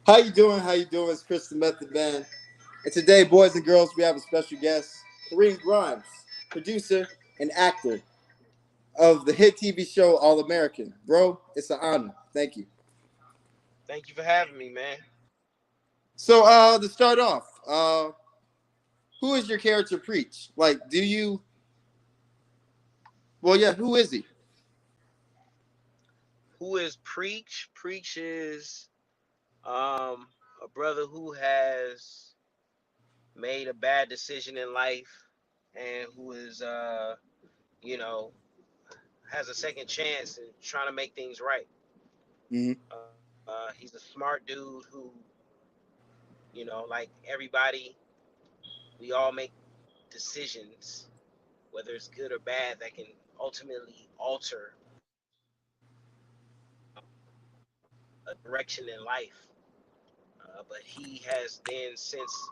How you doing? How you doing? It's Chris the Method Man. And today, boys and girls, we have a special guest, Kareem Grimes, producer and actor of the hit TV show All American. Bro, it's an honor. Thank you. Thank you for having me, man. So, to start off, who is your character Preach? Like, do you? Well, yeah. Who is he? Who is Preach? Preach is a brother who has made a bad decision in life and who is you know, has a second chance and trying to make things right. Hmm. He's a smart dude who, like everybody, we all make decisions, whether it's good or bad, that can ultimately alter a direction in life. But he has then since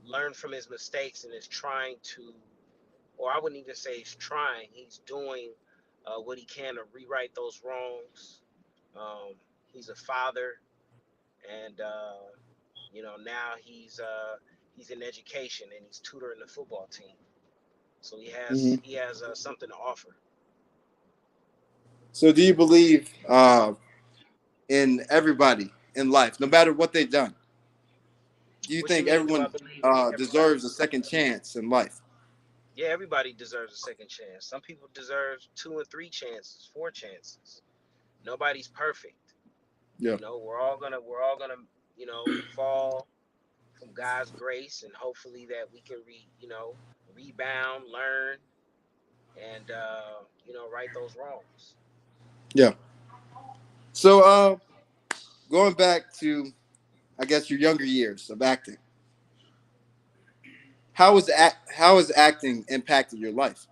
learned from his mistakes and is trying to, or I wouldn't even say he's trying, he's doing what he can to rewrite those wrongs. Um, he's a father, and now he's in education and he's tutoring the football team. So he Hmm. has he has something to offer. So, do you believe in everybody in life, no matter what they've done? Do you What you think mean? Do I everyone believe in everybody? deserves a second chance in life? Yeah, everybody deserves a second chance. Some people deserve two and three chances, four chances. Nobody's perfect. Yeah. We're all gonna fall from God's grace, and hopefully that we can rebound, learn, and right those wrongs. Yeah. So, going back to, I guess, your younger years of acting, how has acting impacted your life?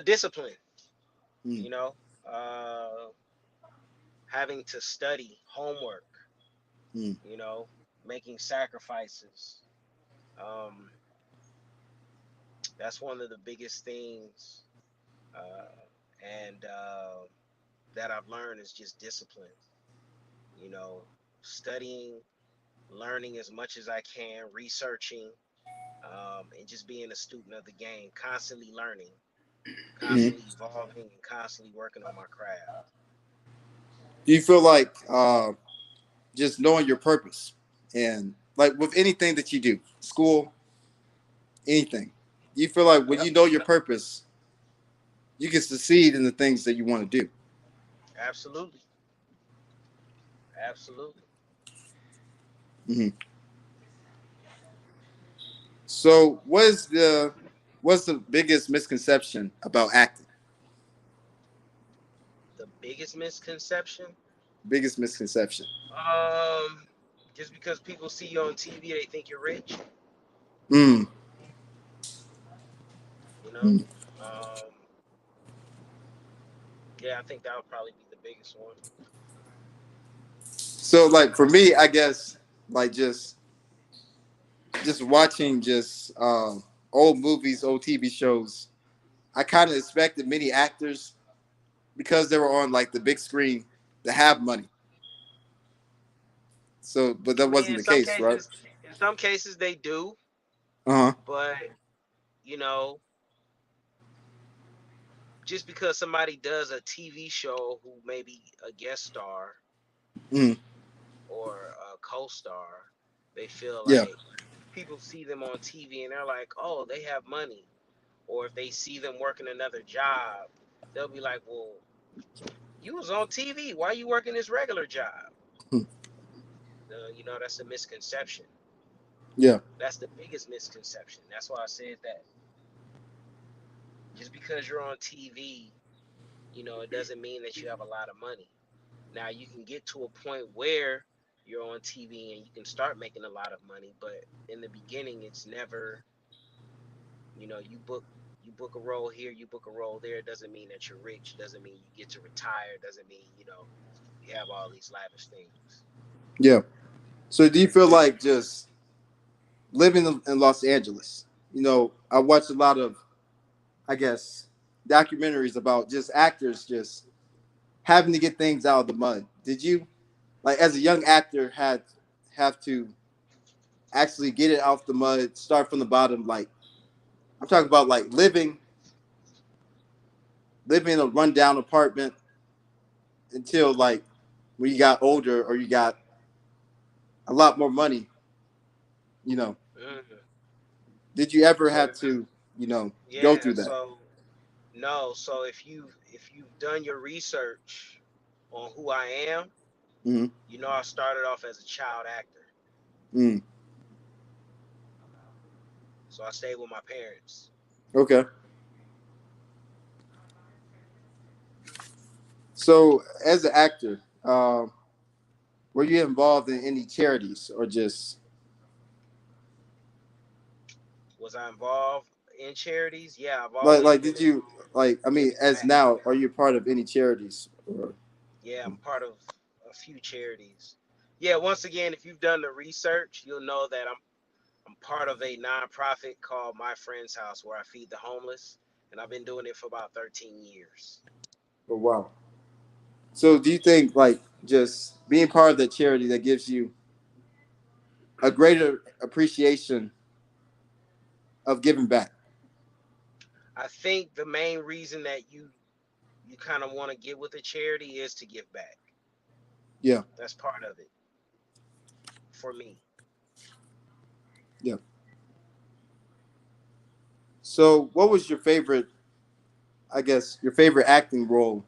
Discipline. Mm. You know, uh, having to study, homework. Mm. You know, making sacrifices. Um, that's one of the biggest things, uh, and that I've learned is just discipline. You know, studying, learning as much as I can, researching, and just being a student of the game, constantly learning, Mm. constantly evolving, and constantly working on my craft. Do you feel like just knowing your purpose and like with anything that you do, school, anything, do you feel like when Yep, you know your purpose, you can succeed in the things that you want to do? absolutely, absolutely. Hmm. So, what's the biggest misconception about acting? The biggest misconception, Biggest misconception. um, just because people see you on TV, they think you're rich. Mm. You know, Mm. um, yeah, I think that would probably be the biggest one. So, like for me, I guess like just watching just old movies, old TV shows. I kind of expected many actors because they were on like the big screen to have money. So, but I that mean, wasn't the case, right? in some cases they do, Uh huh. but you know, just because somebody does a TV show who may be a guest star Mm. or a co-star, they feel Yeah. like people see them on TV and they're like, oh, they have money. Or if they see them working another job, they'll be like, well, you was on TV. Why are you working this regular job? Mm. That's a misconception. Yeah. That's the biggest misconception. That's why I said that just because you're on TV, it doesn't mean that you have a lot of money. Now you can get to a point where you're on TV and you can start making a lot of money, but in the beginning, it's never, you book a role here, you book a role there. It doesn't mean that you're rich. It doesn't mean you get to retire. It doesn't mean you have all these lavish things. Yeah. So, do you feel like just living in Los Angeles? I watched a lot of, I guess, documentaries about just actors just having to get things out of the mud. Did you, like, as a young actor, had have to actually get it off the mud, start from the bottom? Like, I'm talking about like living in a rundown apartment until like when you got older or you got a lot more money. You know, Mhm. did you ever So have to, go yeah, through that? no, so if you've done your research on who I am, Mm-hmm. I started off as a child actor. Mm. So I stayed with my parents. Okay. So, as an actor, were you involved in any charities or just Was I involved in charities? Yeah, I've like always like been did you involved like I mean giving as back. now are you part of any charities or Yeah, I'm part of a few charities. Yeah, once again, if you've done the research, you'll know that I'm part of a nonprofit called My Friend's House where I feed the homeless, and I've been doing it for about 13 years. oh wow. So do you think like just being part of the charity that gives you a greater appreciation of giving back? I think the main reason that you kind of want to get with a charity is to give back. Yeah, That's part of it for me. yeah. So what was your favorite, I guess, your favorite acting role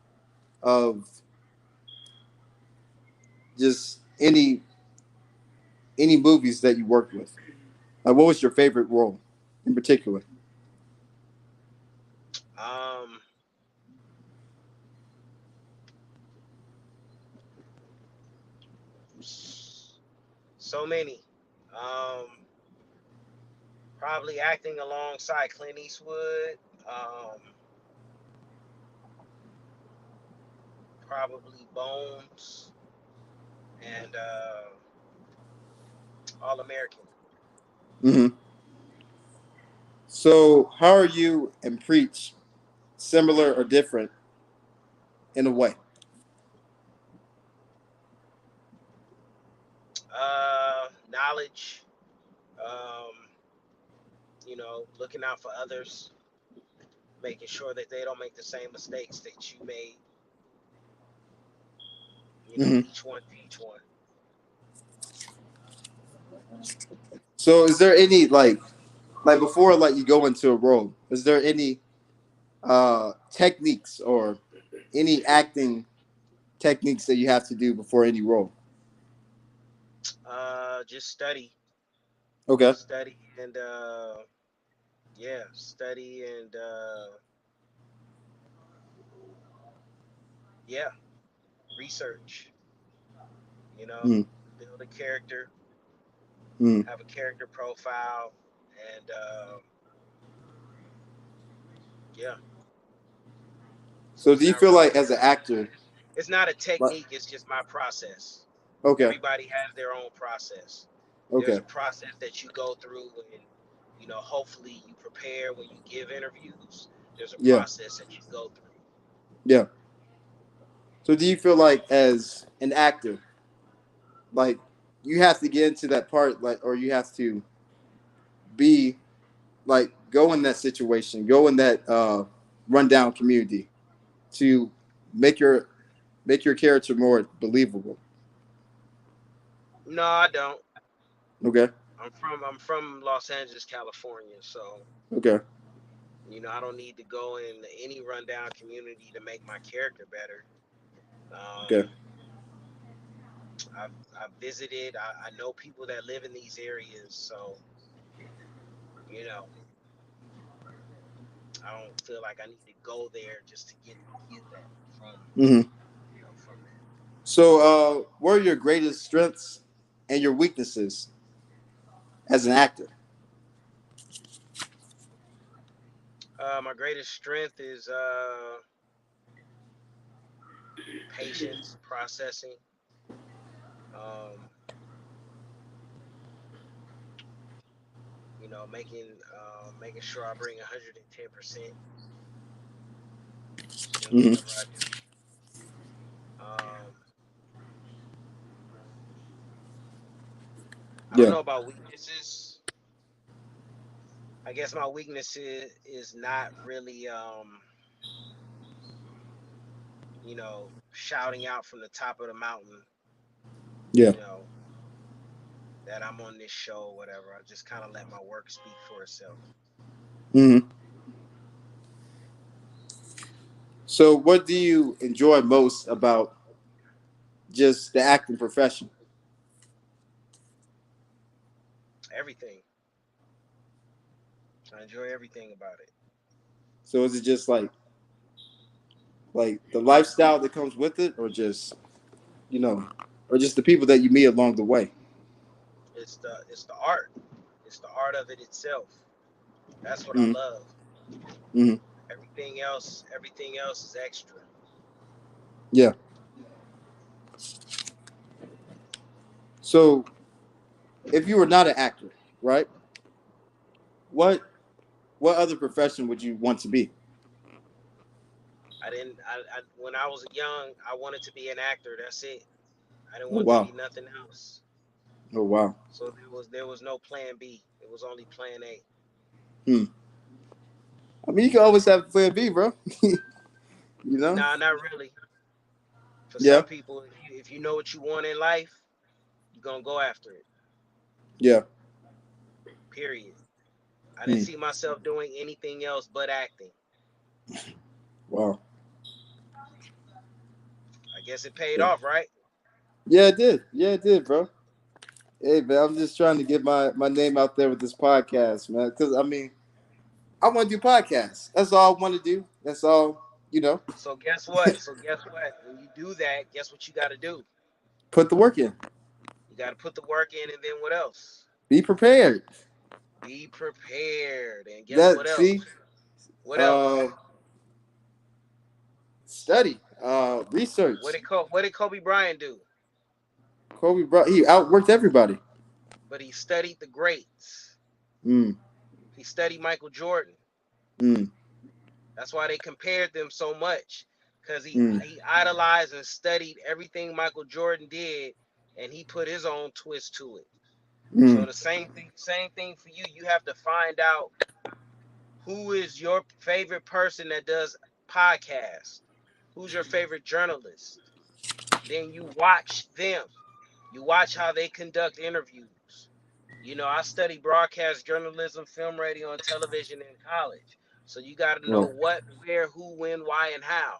of just any movies that you worked with? Like what was your favorite role in particular? Um, so many. Um, Probably acting alongside Clint Eastwood. Um, Probably Bones and All American. Hmm. So how are you and Preach similar or different in a way? Knowledge. Um, Looking out for others, making sure that they don't make the same mistakes that you made. Hmm. Each one teach one. So is there any like before like you go into a role, is there any techniques or any acting techniques that you have to do before any role? Just study, Okay. study, and yeah, study and yeah, research. You know, Mm. build a character, Mm. have a character profile, and yeah. So So it's do you not feel really like as an actor it's not a like technique. It's just my process. okay, Everybody has their own process. There's okay, a process that you go through, and hopefully you prepare when you give interviews. There's a yeah, process that you go through. yeah. So do you feel like as an actor, like you have to get into that part like or you have to be like go in that situation, go in that rundown community to make your make your character more believable? No, I don't. Okay. I'm from Los Angeles, California, so Okay. I don't need to go in any rundown community to make my character better. Um, Okay. I've visited. I know people that live in these areas, so you know I don't feel like I need to go there just to get that from Hmm. from that. So, what are your greatest strengths and your weaknesses as an actor? My greatest strength is patience, processing, um, making sure I bring 110% in Hmm. whatever I do. I don't Yeah. know about weaknesses. I guess my weakness is not really shouting out from the top of the mountain, Yeah. you know, that I'm on this show or whatever. I just kind of let my work speak for itself. Hmm. So, what do you enjoy most about just the acting profession? Everything. I enjoy everything about it. So, is it just like the lifestyle that comes with it, or just you know, or just the people that you meet along the way? It's the art. It's the art of it itself. That's what I Hmm. love. Hmm. Everything else is extra. Yeah. So, if you were not an actor, right? What what other profession would you want to be? I didn't. When I was young, I wanted to be an actor. That's it. I didn't Oh want to be wow. nothing else. Oh wow. So there was no plan B. It was only plan A. Hmm. I mean, you can always have plan B, bro. you know? Nah, not really. For Yeah. some people, if you know what you want in life, you're gonna go after it. Yeah. Period. I didn't Hmm. see myself doing anything else but acting. Wow. I guess it paid Yeah. off, right? Yeah, it did. Yeah, it did, bro. Hey, man, I'm just trying to get my name out there with this podcast, man. Because I mean, I want to do podcasts. That's all I want to do. That's all. You know, So guess what? When you do that, guess what you got to do? put the work in. You got to put the work in, and then what else? Be prepared. Be prepared. And guess what That else? see, What else? uh, study, What research. did Kobe Bryant do? Kobe brought he outworked everybody. But he studied the greats. Mm, He studied Michael Jordan. mm, That's why they compared them so much, because he mm, he idolized and studied everything Michael Jordan did, and he put his own twist to it. So mm. the same thing for you. You have to find out who is your favorite person that does podcasts. Who's your favorite journalist? Then you watch them. You watch how they conduct interviews. I studied broadcast journalism, film, radio, and television in college. So you got to know Right. what, where, who, when, why, and how.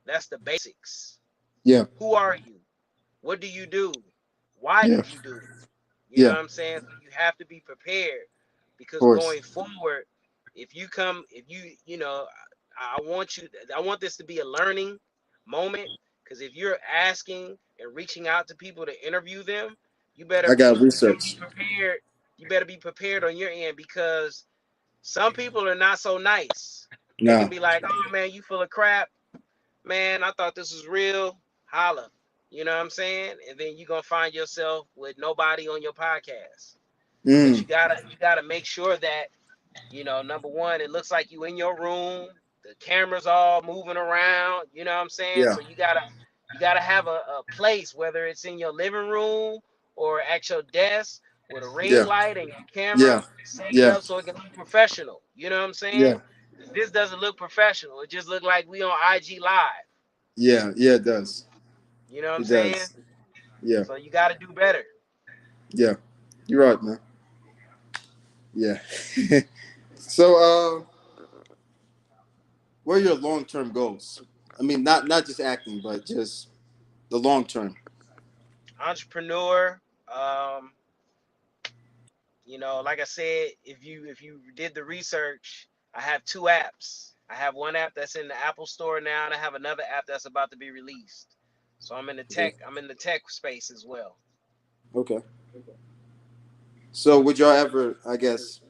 That's the basics. Yeah. Who are you? What do you do? Why Yeah. did you do it? You know Yeah. what I'm saying? So you have to be prepared, Of because course. going forward, if I want this to be a learning moment, because if you're asking and reaching out to people to interview them, I got you better be research. prepared. You better be prepared on your end, because some people are not so nice. They can Nah. be like, "Oh man, you full of crap, man. I thought this was real." Holla. You know what I'm saying? And then you're gonna find yourself with nobody on your podcast. But Mm. you gotta make sure that, number one, it looks like you in your room. The cameras all moving around. You know what I'm saying? Yeah. So you gotta have a place, whether it's in your living room or at your desk, with a ring Yeah. light and your Yeah. camera set it Yeah. up so it can look professional. You know what I'm saying? Yeah. This doesn't look professional. It just look like we on IG Live. Yeah. Yeah. It does. You know what I'm It saying? does. Yeah. So you gotta do better. Yeah. You're right, man. Yeah. so, what are your long term goals? I mean, not just acting, but just the long term. Entrepreneur. Um, like I said, if you did the research, I have two apps. I have one app that's in the Apple Store now, and I have another app that's about to be released. So Okay. I'm in the tech space as well. Okay. So, would y'all ever, I guess,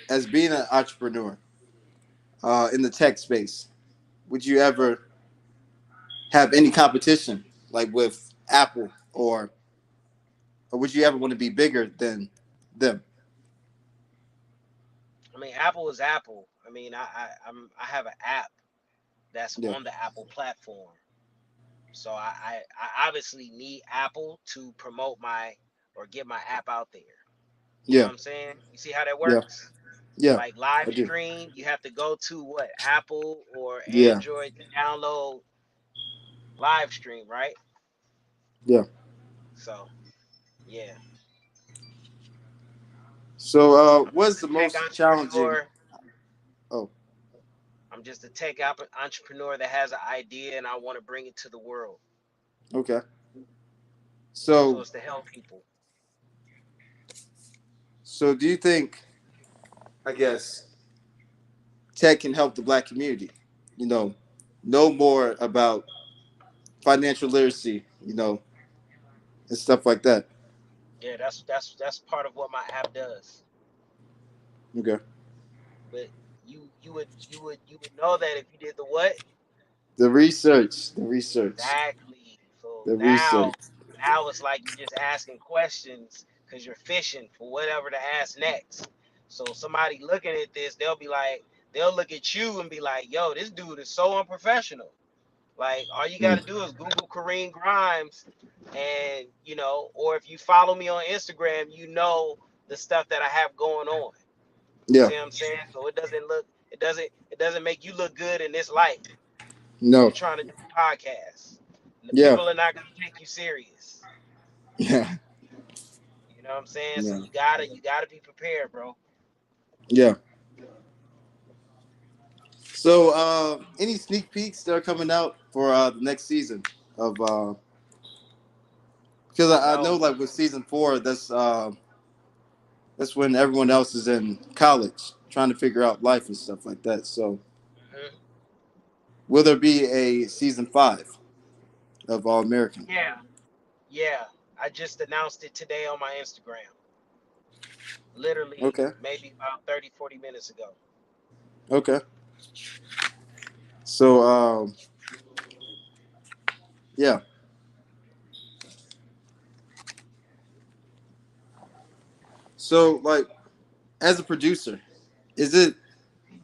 as being an entrepreneur in the tech space, would you ever have any competition like with Apple, or would you ever want to be bigger than them? I mean, Apple is Apple. I mean, I have an app that's Yeah. on the Apple platform. So I obviously need Apple to promote my or get my app out there. You know Yeah. what I'm saying? You see how that Yeah. works? Yeah. Like live I do. stream, you have to go to what, Apple or Yeah. Android to download live stream, right? Yeah. So yeah, So, I'm just what's a the tech most challenging? entrepreneur. Oh, I'm just a tech entrepreneur that has an idea and I want to bring it to the world. okay. So So, it's to help people. so do you think? I guess tech can help the black community. You know more about financial literacy. And stuff like that. Yeah, that's part of what my app does. Okay. But you would know that if you did the what? The research. The research. Exactly. So The research. now it's like you're just asking questions because you're fishing for whatever to ask next. So somebody looking at this, they'll look at you and be like, yo, this dude is so unprofessional. Like all you Mm. gotta do is Google Kareem Grimes and or if you follow me on Instagram, you know the stuff that I have going on. You Yeah. see what I'm saying? So it doesn't make you look good in this light when you're No. trying to do a podcast. And the Yeah. people are not gonna take you serious. Yeah. You know what I'm saying? So Yeah. you gotta be prepared, bro. Yeah. So, any sneak peeks that are coming out for the next season of? Because I know, No. like with season 4, that's when everyone else is in college trying to figure out life and stuff like that. So, Hmm. will there be a season 5 of All American? Yeah, yeah. I just announced it today on my Instagram. Literally Okay. maybe about 30, 40 minutes ago. Okay. So, yeah. So, like, as a producer, is it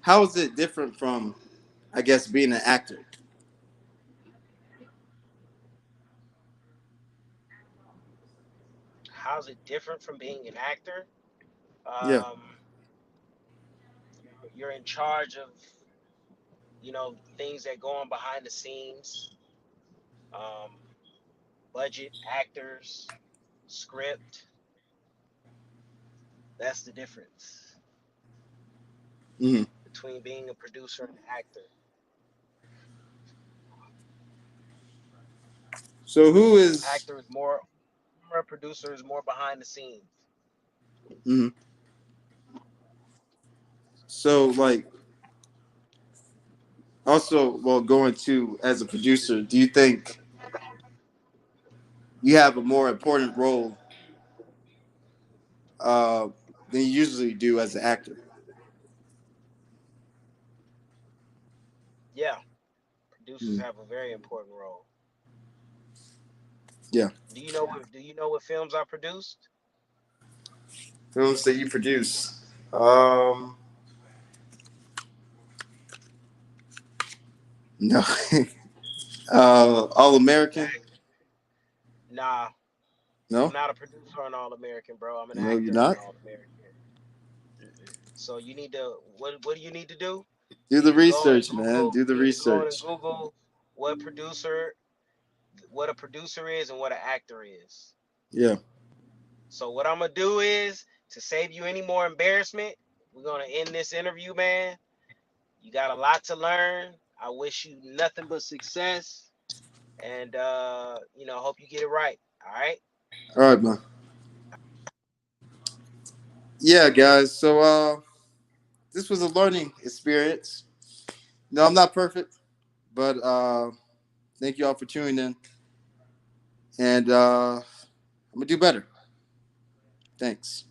how is it different from, I guess, being an actor? How's it different from being an actor? Yeah. You're in charge of, things that go on behind the scenes, um, budget, actors, script. That's the difference Hmm. between being a producer and an actor. So, who is? Actor is more, a producer is more behind the scenes. Mhm. So, like, also, well, going to as a producer, do you think you have a more important role uh, than you usually do as an actor? Yeah, producers Mm. have a very important role. Yeah. Do you know what films are produced? Films that you produce. No. All American. Exactly. Nah, I'm No. not a producer on All American, bro. I'm an No, you're actor on not. All American. Mm-mm. So you need to what do you need to do? Do You the need to go on and research, man. Google. Do the You need to go on and research. Google what producer, what a producer is and what an actor is. Yeah. So what I'm gonna do is to save you any more embarrassment, we're gonna end this interview, man. You got a lot to learn. I wish you nothing but success, and hope you get it right. All right. All right, man. Yeah, guys. So, this was a learning experience. No, I'm not perfect, but thank you all for tuning in, and I'm gonna do better. Thanks.